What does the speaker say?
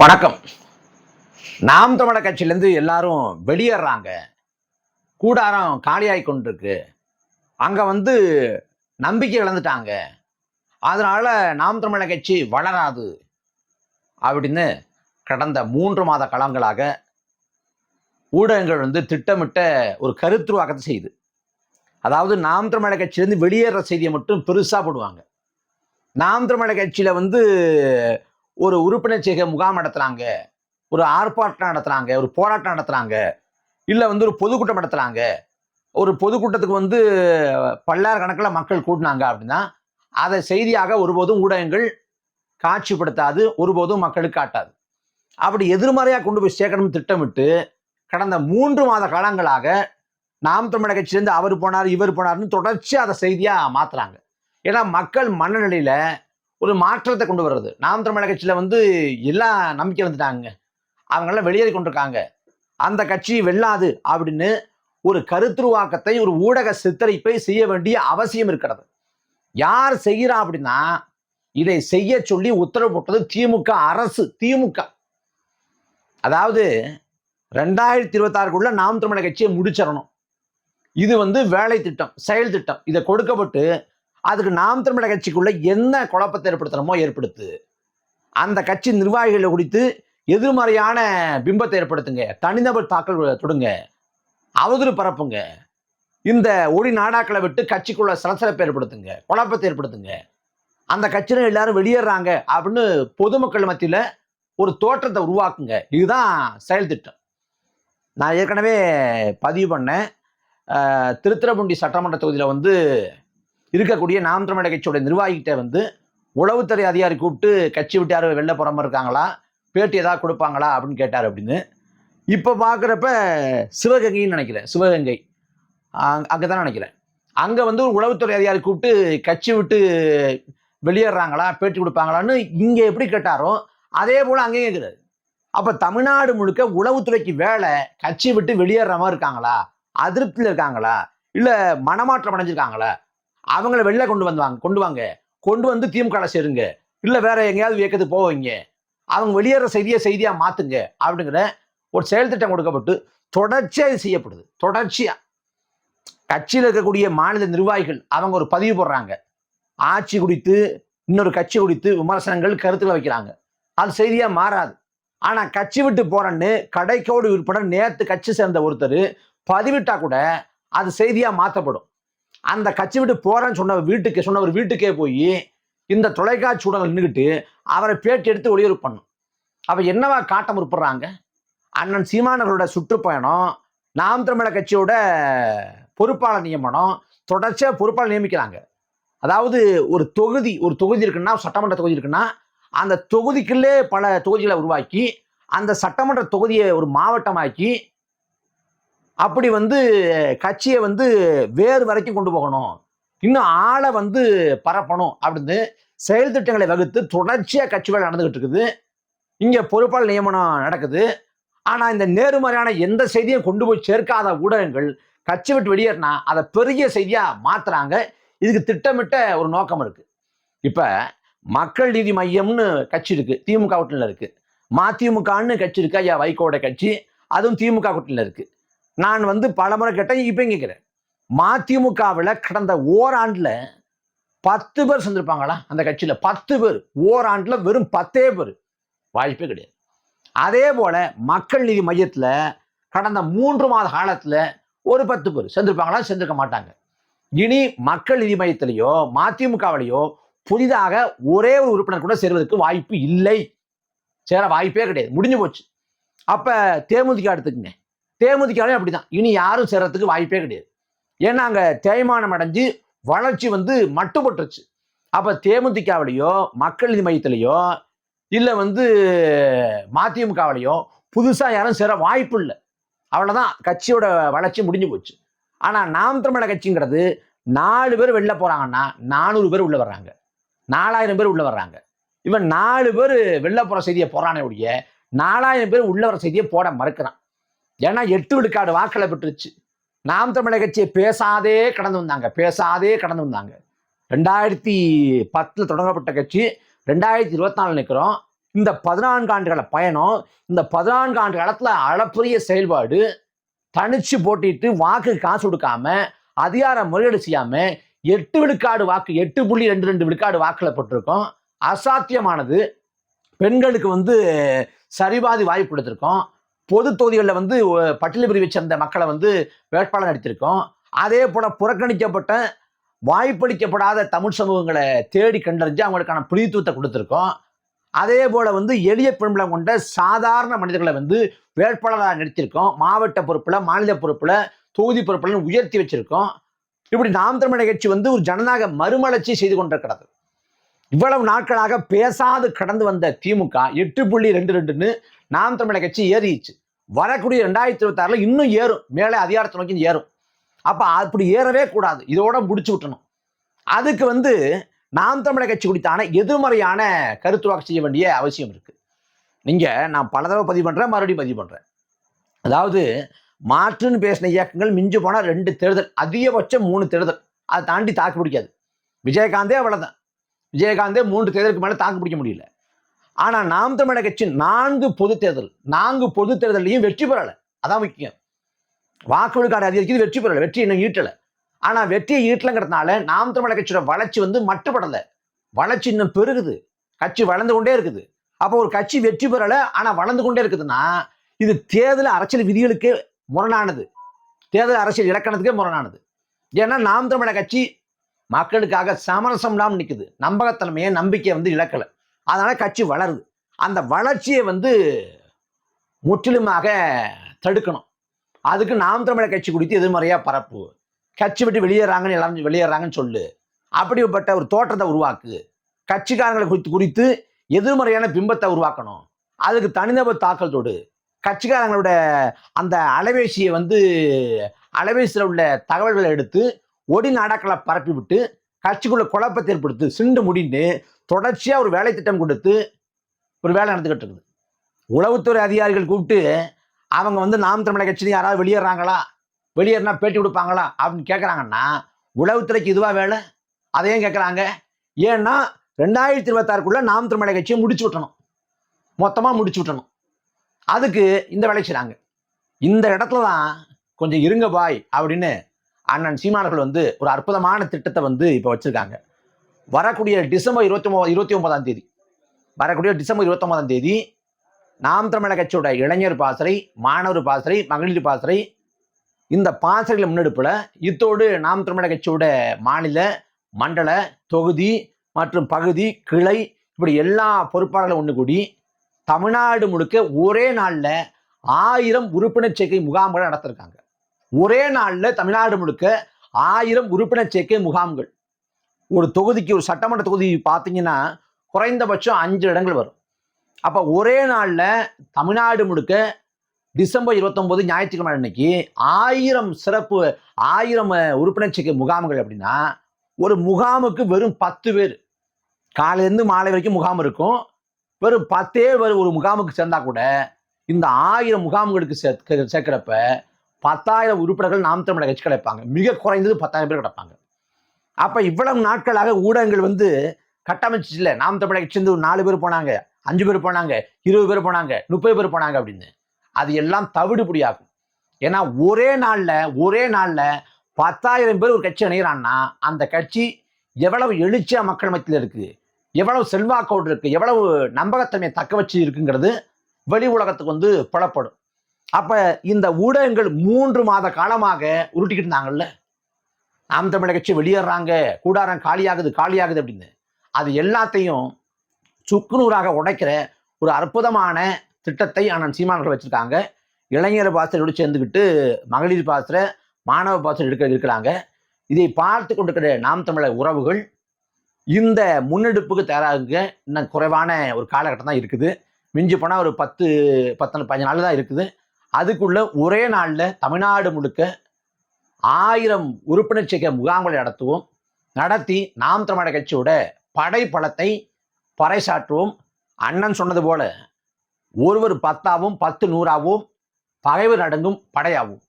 வணக்கம். நாம் தமிழர் கட்சியிலேருந்து எல்லாரும் வெளியேறாங்க. கூடாரம் காலியாகி கொண்டிருக்கு. அங்கே நம்பிக்கை இழந்துட்டாங்க. அதனால நாம் தமிழர் கட்சி வளராது அப்படின்னு கடந்த 3 மாத காலங்களாக ஊடகங்கள் திட்டமிட்ட ஒரு கருத்துருவாக்கத்தை செய்யுது. அதாவது நாம் தமிழர் கட்சியிலேருந்து வெளியேற செய்தியை மட்டும் பெருசாக போடுவாங்க. நாம் தமிழர் கட்சியில் ஒரு உறுப்பினர் சேர்க்கை முகாம் நடத்துறாங்க, ஒரு ஆர்ப்பாட்டம் நடத்துறாங்க, ஒரு போராட்டம் நடத்துறாங்க, இல்லை ஒரு பொதுக்கூட்டம் நடத்துறாங்க. ஒரு பொதுக்கூட்டத்துக்கு பல்லாயிரக்கணக்கில் மக்கள் கூட்டினாங்க அப்படின்னா அதை செய்தியாக ஒருபோதும் ஊடகங்கள் காட்சிப்படுத்தாது, ஒருபோதும் மக்களுக்கு காட்டாது. அப்படி எதிர்மறையாக கொண்டு போய் சேர்க்கணும்னு திட்டமிட்டு கடந்த 3 மாத காலங்களாக நாம் தமிழர் கட்சியிலேருந்து அவர் போனார் இவர் போனார்னு தொடர்ச்சி அதை செய்தியாக மாத்துறாங்க. ஏன்னா மக்கள் மனநிலையில ஒரு மாற்றத்தை கொண்டு வர்றது. நாம் தமிழர் கட்சியில எல்லாம் நம்பிக்கை வந்துட்டாங்க, அவங்கெல்லாம் வெளியேறி கொண்டிருக்காங்க, அந்த கட்சி வெல்லாது அப்படின்னு ஒரு கருத்துருவாக்கத்தை, ஒரு ஊடக சித்தரிப்பை செய்ய வேண்டிய அவசியம் இருக்கிறது. யார் செய்கிறா அப்படின்னா, இதை செய்ய சொல்லி உத்தரவு போட்டது திமுக அரசு. திமுக அதாவது 2026க்குள்ள நாம் தமிழர் கட்சியை முடிச்சிடணும். இது வேலை திட்டம், செயல் திட்டம். இதை கொடுக்கப்பட்டு அதுக்கு நாம் தமிழர் கட்சிக்குள்ள என்ன குழப்பத்தை ஏற்படுத்தணுமோ ஏற்படுத்து. அந்த கட்சி நிர்வாகிகளை குறித்து எதிர்மறையான பிம்பத்தை ஏற்படுத்துங்க, தனிநபர் தாக்கல் தொடுங்க, அவதூறு பரப்புங்க, இந்த ஒளி நாடாக்களை விட்டு கட்சிக்குள்ள சலசலப்பை ஏற்படுத்துங்க, குழப்பத்தை ஏற்படுத்துங்க, அந்த கட்சியில எல்லாரும் வெளியேறாங்க அப்படின்னு பொதுமக்கள் மத்தியில் ஒரு தோற்றத்தை உருவாக்குங்க. இதுதான் செயல் திட்டம். நான் ஏற்கனவே பதிவு பண்ணேன். திருத்துறைப்பூண்டி சட்டமன்ற தொகுதியில் இருக்கக்கூடிய நாம் தமிழர் கட்சியோட நிர்வாகிகிட்ட உளவுத்துறை அதிகாரி கூப்பிட்டு கட்சி விட்டு யாரும் வெளில போகிற மாதிரி இருக்காங்களா, பேட்டி ஏதாவது கொடுப்பாங்களா அப்படின்னு கேட்டார். அப்படின்னு இப்போ பார்க்குறப்ப சிவகங்கைன்னு நினைக்கிறேன், சிவகங்கை அங்கே தான் நினைக்கிறேன். அங்கே ஒரு உளவுத்துறை அதிகாரி கூப்பிட்டு கட்சி விட்டு வெளியேறாங்களா, பேட்டி கொடுப்பாங்களான்னு இங்கே எப்படி கேட்டாரோ அதே போல் அங்கேயும் கேட்குறாரு. அப்போ தமிழ்நாடு முழுக்க உளவுத்துறைக்கு வேலை கட்சி விட்டு வெளியேற மாதிரி இருக்காங்களா, அதிருப்தியில் இருக்காங்களா, இல்லை மனமாற்றம் அடைஞ்சிருக்காங்களா, அவங்கள வெளில கொண்டு வாங்க திமுக சேருங்க, இல்லை வேற எங்கேயாவது இயக்கத்துக்கு போவீங்க, அவங்க வெளியேற செய்தியா மாத்துங்க அப்படிங்கிற ஒரு செயல் திட்டம் கொடுக்கப்பட்டு தொடர்ச்சியா இது செய்யப்படுது. தொடர்ச்சியா கட்சியில் இருக்கக்கூடிய மாநில நிர்வாகிகள் அவங்க ஒரு பதிவு போடுறாங்க, ஆட்சி குறித்து இன்னொரு கட்சி குறித்து விமர்சனங்கள் கருத்துல வைக்கிறாங்க. அது செய்தியா மாறாது. ஆனா கட்சி விட்டு போறேன்னு கடைக்கோடு உறுப்பினர் நேத்து கட்சி சேர்ந்த ஒருத்தர் பதிவிட்டா கூட அது செய்தியா மாற்றப்படும். அந்த கட்சி விட்டு போறேன்னு சொன்னவர் வீட்டுக்கே போய் இந்த தொலைக்காட்சி ஊடகம் நின்றுக்கிட்டு அவரை பேட்டி எடுத்து ஒளிபரப்பு பண்ணும். அப்ப என்னவா காட்ட முற்படுறாங்க? அண்ணன் சீமானவர்களோட சுற்றுப்பயணம், நாம் தமிழர் கட்சியோட பொறுப்பாளர் நியமனம், தொடர்ச்சியா பொறுப்பாளர் நியமிக்கிறாங்க. அதாவது ஒரு தொகுதி இருக்குன்னா, சட்டமன்ற தொகுதி இருக்குன்னா அந்த தொகுதிக்குள்ளே பல தொகுதிகளை உருவாக்கி அந்த சட்டமன்ற தொகுதியை ஒரு மாவட்டமாக்கி அப்படி கட்சியை வேறு வரைக்கும் கொண்டு போகணும், இன்னும் ஆளை பரப்பணும் அப்படின்னு செயல் திட்டங்களை வகுத்து தொடர்ச்சியா கட்சி வேலை நடந்துகிட்டு இருக்குது. இங்க பொறுப்பாளர் நியமனம் நடக்குது. ஆனா இந்த நேர்மறையான எந்த செய்தியும் கொண்டு போய் சேர்க்காத ஊடகங்கள் கட்சி விட்டு வெளியேறினா அதை பெரிய செய்தியா மாத்துறாங்க. இதுக்கு திட்டமிட்ட ஒரு நோக்கம் இருக்கு. இப்ப மக்கள் நீதி மையம்னு கட்சி இருக்கு, திமுக கூட்டணியில் இருக்கு. மதிமுகன்னு கட்சி இருக்கு, ஐயா வைகோட கட்சி, அதுவும் திமுக கூட்டணியில் இருக்கு. நான் பலமுறை கேட்டேன், இப்ப கேட்கிறேன். மதிமுகவில் கடந்த ஓராண்டுல 10 பேர் சேர்ந்திருப்பாங்களா அந்த கட்சியில? 10 பேர் ஓராண்டுல, வெறும் 10 பேர், வாய்ப்பே கிடையாது. அதே போல மக்கள் நீதி மையத்துல கடந்த 3 மாத காலத்துல ஒரு 10 பேர் சேர்ந்திருப்பாங்களா? சேர்ந்திருக்க மாட்டாங்க. இனி மக்கள் நீதி மையத்திலேயோ மதிமுகவிலேயோ புதிதாக ஒரே ஒரு உறுப்பினர் கூட சேர்வதற்கு வாய்ப்பு இல்லை. சேர வாய்ப்பே கிடையாது, முடிஞ்சு போச்சு. அப்ப தேமுதிக எடுத்துக்கங்க, தேமுதிகாலையும் அப்படிதான், இனி யாரும் சேர்றதுக்கு வாய்ப்பே கிடையாது. ஏன்னா அங்க தேய்மானம் அடைஞ்சு வளர்ச்சி மட்டுப்பட்டுருச்சு. அப்ப தேமுதிகவிலையோ மக்கள் நீதி மையத்திலேயோ இல்ல மதிமுகவிலையோ புதுசா யாரும் சேர வாய்ப்பு இல்லை. அவ்வளவுதான், கட்சியோட வளர்ச்சி முடிஞ்சு போச்சு. ஆனா நாம் தமிழர் கட்சிங்கிறது 4 பேர் வெளில போறாங்கன்னா 400 பேர் உள்ள வர்றாங்க, 4000 பேர் உள்ள வர்றாங்க. இவன் 4 பேர் வெளில போற செய்தியை போறானே ஒழிய 4000 பேர் உள்ள வர செய்தியை போட மறுக்கிறான். ஏன்னா 8 விழுக்காடு வாக்களை பெற்றுச்சு. நாம் தமிழர் கட்சியை பேசாதே கடந்து வந்தாங்க. 2010 தொடங்கப்பட்ட கட்சி 2024 நிற்கிறோம். இந்த 14 ஆண்டுகள பயணம், இந்த 14 ஆண்டு காலத்துல அளப்பரிய செயல்பாடு, தனிச்சு போட்டிட்டு வாக்கு காசு கொடுக்காம, அதிகார முறையீடு செய்யாம 8 விழுக்காடு வாக்கு 8.22 விழுக்காடு வாக்குல போட்டிருக்கோம். அசாத்தியமானது. பெண்களுக்கு வந்து சரிபாதி வாய்ப்பு கொடுத்திருக்கோம். பொது தொகுதிகளில் வந்து பட்டியல் பிரிவை சேர்ந்த மக்களை வந்து வேட்பாளர் நடத்தியிருக்கோம். அதே போல புறக்கணிக்கப்பட்ட வாய்ப்பளிக்கப்படாத தமிழ் சமூகங்களை தேடி கண்டறிஞ்சு அவங்களுக்கான பிரதித்துவத்தை கொடுத்திருக்கோம். அதே போல வந்து எளிய பெண்பலம் கொண்ட சாதாரண மனிதர்களை வந்து வேட்பாளராக நிறுத்தியிருக்கோம். மாவட்ட பொறுப்புல, மாநில பொறுப்புல, தொகுதி பொறுப்புல உயர்த்தி வச்சிருக்கோம். இப்படி நாம் தமிழர் கட்சி வந்து ஒரு ஜனநாயக மறுமலர்ச்சி செய்து கொண்டிருக்கிறது. இவ்வளவு நாட்களாக பேசாது கடந்து வந்த திமுக 8.22ன்னு நாம் தமிழர் கட்சி ஏறிச்சு. வரக்கூடிய 2026 இன்னும் ஏறும், மேலே அதிகாரத்தை நோக்கி ஏறும். அப்ப அப்படி ஏறவே கூடாது, இதோட முடிச்சு விட்டணும். அதுக்கு வந்து நாம் தமிழர் கட்சி குறித்தான எதிர்மறையான கருத்துவாக்கு செய்ய வேண்டிய அவசியம் இருக்கு. நீங்க நான் பல தடவை பதிவு பண்றேன், மறுபடியும் பதிவு பண்றேன். அதாவது மாற்றுன்னு பேசின இயக்கங்கள் மிஞ்சி போனா 2 தேர்தல், அதிகபட்சம் 3 தேர்தல், அதை தாண்டி தாக்கு பிடிக்காது. விஜயகாந்தே அவ்வளவுதான். விஜயகாந்தே 3 தேர்தலுக்கு மேல தாக்கு பிடிக்க முடியல. ஆனா நாம் தமிழர் கட்சி 4 பொது தேர்தல், 4 பொது தேர்தலையும் வெற்றி பெறல. அதான் முக்கியம். வாக்குகளுக்கான அதிகரிக்குது, வெற்றி பெறல, வெற்றி இன்னும் ஈட்டல. ஆனா வெற்றியை ஈட்டலங்கிறதுனால நாம் தமிழர் கட்சியோட வளர்ச்சி வந்து மட்டுப்படல, வளர்ச்சி இன்னும் பெருகுது. கட்சி வளர்ந்து கொண்டே இருக்குது. அப்போ ஒரு கட்சி வெற்றி பெறல ஆனா வளர்ந்து கொண்டே இருக்குதுன்னா இது தேர்தல் அரசியல் விதிகளுக்கு முரணானது, தேர்தல் அரசியல் இலக்கணத்துக்கே முரணானது. ஏன்னா நாம் தமிழர் கட்சி மக்களுக்காக சமரசம் இல்லாமல் நிற்குது, நம்பகத்தன்மையை நம்பிக்கையை வந்து இழக்கல. அதனால கட்சி வளருது. அந்த வளர்ச்சியை வந்து முற்றிலுமாக தடுக்கணும். அதுக்கு நாம் தமிழர் கட்சி குறித்து எதிர்மறையா பரப்பு, கட்சி விட்டு வெளியேறாங்கன்னு எல்லாரும் வெளியேறாங்கன்னு சொல்லு, அப்படிப்பட்ட ஒரு தோற்றத்தை உருவாக்கு. கட்சிக்காரங்களை குறித்து எதிர்மறையான பிம்பத்தை உருவாக்கணும். அதுக்கு தனிநபர் தாக்கல் தொடு. கட்சிக்காரங்களோட அந்த அலைபேசியை வந்து அலைபேசியில் உள்ள தகவல்களை எடுத்து ஒடி நாடாக்களை பரப்பி விட்டு கட்சிக்குள்ள குழப்பத்தை ஏற்படுத்து சிண்டு முடிந்து தொடர்ச்சியா ஒரு வேலை திட்டம் கொடுத்து ஒரு வேலை நடந்துகிட்டு இருக்குது. உளவுத்துறை அதிகாரிகள் கூப்பிட்டு அவங்க வந்து நாம் தமிழர் கட்சி யாராவது வெளியேறாங்களா, வெளியேறினா பேட்டி கொடுப்பாங்களா அப்படின்னு கேட்குறாங்கன்னா உளவுத்துறைக்கு இதுவா வேலை? அதையும் கேட்குறாங்க. ஏன்னா 2026க்குள்ள நாம் தமிழர் கட்சியை முடிச்சு விட்டணும், மொத்தமா முடிச்சு விட்டணும். அதுக்கு இந்த வேலை செய்றாங்க. இந்த இடத்துல தான் கொஞ்சம் இருங்க பாய் அப்படின்னு அண்ணன் சீமானர்கள் வந்து ஒரு அற்புதமான திட்டத்தை வந்து இப்போ வச்சிருக்காங்க. வரக்கூடிய டிசம்பர் 29ஆம் தேதி, வரக்கூடிய டிசம்பர் 29ஆம் தேதி நாம் தமிழர் கட்சியோட இளைஞர் பாசறை, மாணவர் பாசறை, மகளிர் பாசறை, இந்த பாசறைகளை முன்னெடுப்புல இத்தோடு நாம் தமிழர் கட்சியோட மாநில, மண்டல, தொகுதி மற்றும் பகுதி, கிளை, இப்படி எல்லா பொறுப்பாளர்களும் ஒன்று கூடி தமிழ்நாடு முழுக்க ஒரே நாள்ல 1000 உறுப்பினர் சேர்க்கை முகாம்களை நடத்திருக்காங்க. ஒரே நாள்ல தமிழ்நாடு முழுக்க 1000 உறுப்பினர் சேர்க்கை முகாம்கள். ஒரு தொகுதிக்கு, ஒரு சட்டமன்ற தொகுதி பார்த்தீங்கன்னா குறைந்தபட்சம் 5 இடங்கள் வரும். அப்ப ஒரே நாள்ல தமிழ்நாடு முழுக்க டிசம்பர் 29 ஞாயிற்றுக்கிழமை அன்னைக்கு 1000 சிறப்பு 1000 உறுப்பினர் சேர்க்கை முகாம்கள். அப்படின்னா ஒரு முகாமுக்கு வெறும் 10 பேர், காலையிலேருந்து மாலை வரைக்கும் முகாம் இருக்கும். வெறும் 10 பேர் ஒரு முகாமுக்கு சேர்ந்தா கூட இந்த 1000 முகாம்களுக்கு சேர்க்கிறப்ப 10,000 உறுப்பினர்கள் நாம் தமிழர் கட்சி கிடைப்பாங்க. மிக குறைந்தது 10,000 பேர் கிடைப்பாங்க. அப்ப இவ்வளவு நாட்களாக ஊடகங்கள் வந்து கட்டமைச்சு இல்லை, நாம் தமிழர் கட்சி 4 பேர் போனாங்க, 5 பேர் போனாங்க, 20 பேர் போனாங்க, 30 பேர் போனாங்க அப்படின்னு. அது எல்லாம் தவிடுபடியாகும். ஏன்னா ஒரே நாள்ல 10,000 பேர் ஒரு கட்சி இணைகிறான்னா அந்த கட்சி எவ்வளவு எழுச்சியா மக்கள் மத்தியில் இருக்கு, எவ்வளவு செல்வாக்கோடு இருக்கு, எவ்வளவு நம்பகத்தன்மையை தக்க வச்சு இருக்குங்கிறது வெளி உலகத்துக்கு வந்து புலப்படும். அப்ப இந்த ஊடகங்கள் 3 மாத காலமாக உருட்டிக்கிட்டு இருந்தாங்கல்ல, நாம் தமிழர் கட்சி வெளியேறாங்க, கூடாரம் காலியாகுது அப்படின்னு, அது எல்லாத்தையும் சுக்குநூறாக உடைக்கிற ஒரு அற்புதமான திட்டத்தை அண்ணன் சீமானர்கள் வச்சிருக்காங்க. இளைஞர் பாசறையோடு சேர்ந்துக்கிட்டு மகளிர் பாசறை, மாணவ பாசறை இருக்கிறாங்க. இதை பார்த்து கொண்டிருக்கிற நாம் தமிழர் உறவுகள் இந்த முன்னெடுப்புக்கு தயாராகுங்க. இன்னும் குறைவான ஒரு காலகட்டம் தான் இருக்குது. மிஞ்சி போனால் ஒரு 10-15 நாள் தான் இருக்குது. அதுக்குள்ள ஒரே நாளில் தமிழ்நாடு முழுக்க 1000 உறுப்பினர் சேர்க்கை முகாம்களை நடத்தி நாம் தமிழர் கட்சியோட படைப்பலத்தை பறைசாற்றுவோம். அண்ணன் சொன்னது போல ஒருவர் 10ஆவும் 10 100ஆவும், பகைவர் அடங்கும் படையாவும்.